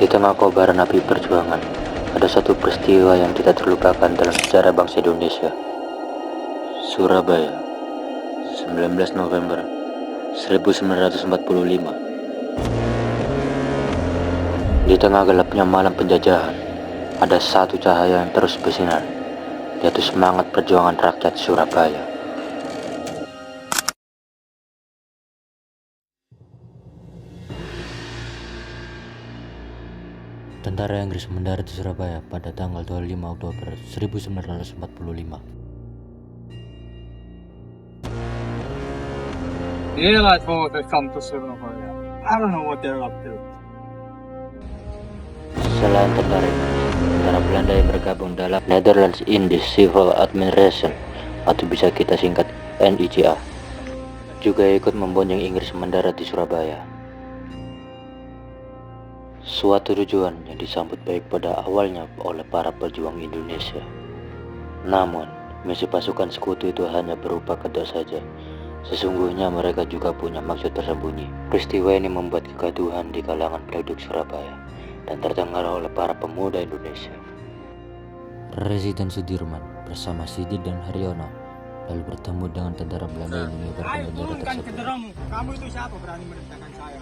Di tengah kobaran api perjuangan, ada satu peristiwa yang tidak terlupakan dalam sejarah bangsa Indonesia. Surabaya, 19 November 1945. Di tengah gelapnya malam penjajahan, ada satu cahaya yang terus bersinar, yaitu semangat perjuangan rakyat Surabaya. Tentara Inggris mendarat di Surabaya pada tanggal 25 Oktober 1945. Daylight vote has come to Surabaya. I don't know what they're up to. Selain tentara Belanda yang bergabung dalam Netherlands Indies Civil Administration, atau bisa kita singkat NICA, juga ikut membonjeng Inggris mendarat di Surabaya. Suatu tujuan yang disambut baik pada awalnya oleh para pejuang Indonesia. Namun, misi pasukan sekutu itu hanya berupa kedok saja. Sesungguhnya mereka juga punya maksud tersembunyi. Peristiwa ini membuat kegaduhan di kalangan penduduk Surabaya dan terdengar oleh para pemuda Indonesia. Presiden Sudirman bersama Sidit dan Haryono lalu bertemu dengan tentara Belanda yang mengibarkan bendera tersebut. Kamu itu siapa berani merendahkan saya?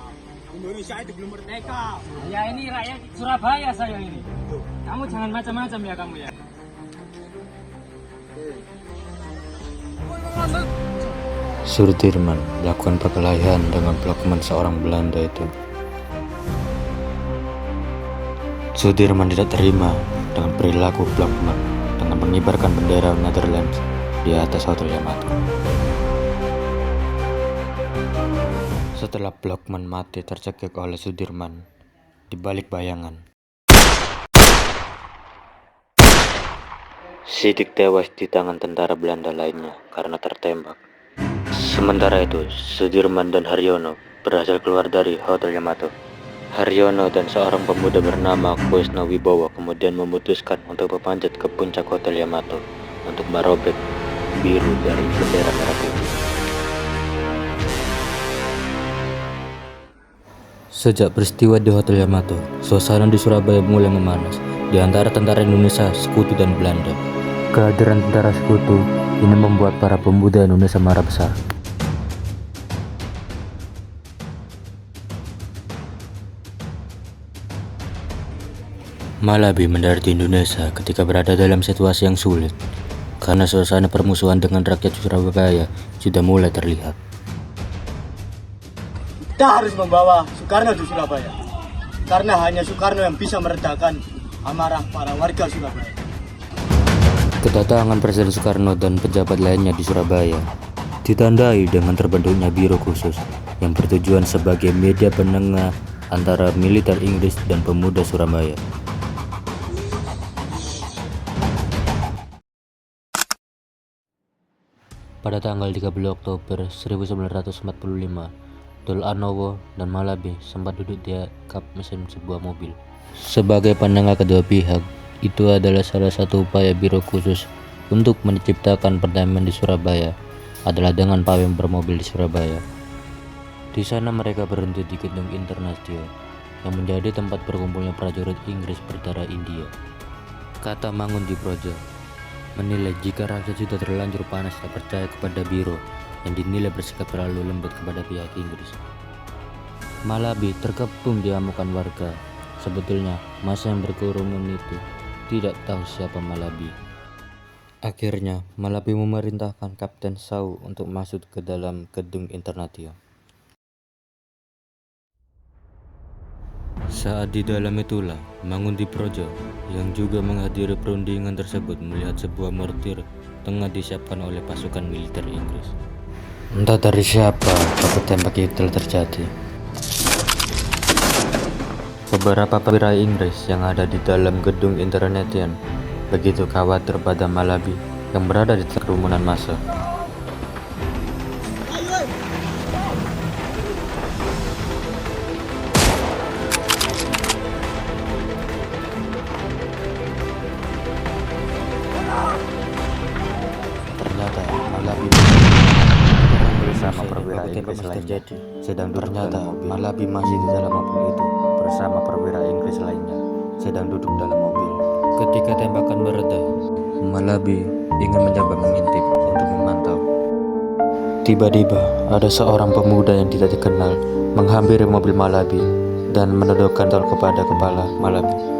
Indonesia itu belum merdeka. Ya ini rakyat Surabaya saya ini. Kamu jangan macam-macam ya kamu ya. Sudirman melakukan perkelahian dengan Blokman seorang Belanda itu. Sudirman tidak terima dengan perilaku Blokman dengan mengibarkan bendera Netherlands di atas Hotel Yamato. Setelah Blokman mati tercekik oleh Sudirman di balik bayangan, Siddiq tewas di tangan tentara Belanda lainnya karena tertembak. Sementara itu, Sudirman dan Haryono berhasil keluar dari Hotel Yamato. Haryono dan seorang pemuda bernama Koesno Wibowo kemudian memutuskan untuk memanjat ke puncak Hotel Yamato untuk merobek biru dari bendera merah putih. Sejak peristiwa di Hotel Yamato, suasana di Surabaya mulai memanas di antara tentara Indonesia, Sekutu dan Belanda. Kehadiran tentara Sekutu ini membuat para pemuda Indonesia marah besar. Malabi mendarat di Indonesia ketika berada dalam situasi yang sulit, karena suasana permusuhan dengan rakyat Surabaya sudah mulai terlihat. Kita harus membawa Soekarno di Surabaya. Karena hanya Soekarno yang bisa meredakan amarah para warga Surabaya. Kedatangan Presiden Soekarno dan pejabat lainnya di Surabaya ditandai dengan terbentuknya biro khusus yang bertujuan sebagai media penengah antara militer Inggris dan pemuda Surabaya. Pada tanggal 30 Oktober 1945, Dul Arnowo dan Malabi sempat duduk di kap mesin sebuah mobil. Sebagai penengah kedua pihak, itu adalah salah satu upaya biro khusus untuk menciptakan perdamaian di Surabaya adalah dengan pawang bermobil di Surabaya. Di sana mereka berhenti di gedung Internasional yang menjadi tempat berkumpulnya prajurit Inggris berdarah India. Kata Mangun di Projo menilai jika rakyat sudah terlanjur panas tak percaya kepada biro yang dinilai bersikap terlalu lembut kepada pihak Inggris. Malabi terkepung di amukan warga. Sebetulnya masa yang berkerumun itu tidak tahu siapa Malabi. Akhirnya Malabi memerintahkan Kapten Sau untuk masuk ke dalam gedung Internasional. Saat di dalam itulah Mangun di Projo yang juga menghadiri perundingan tersebut melihat sebuah mortir tengah disiapkan oleh pasukan militer Inggris. Entah dari siapa baku tembak itu telah terjadi. Beberapa perwira Inggris yang ada di dalam gedung Internasional begitu khawatir pada Malabi yang berada di tengah kerumunan massa. Ternyata Malabi bersama perwira Inggris lainnya. Sedang ternyata Malabi masih di dalam mobil itu bersama perwira Inggris lainnya sedang duduk dalam mobil. Ketika tembakan mereda, Malabi ingin mencoba mengintip untuk memantau. Tiba-tiba ada seorang pemuda yang tidak dikenal menghampiri mobil Malabi dan menodongkan tol kepada kepala Malabi.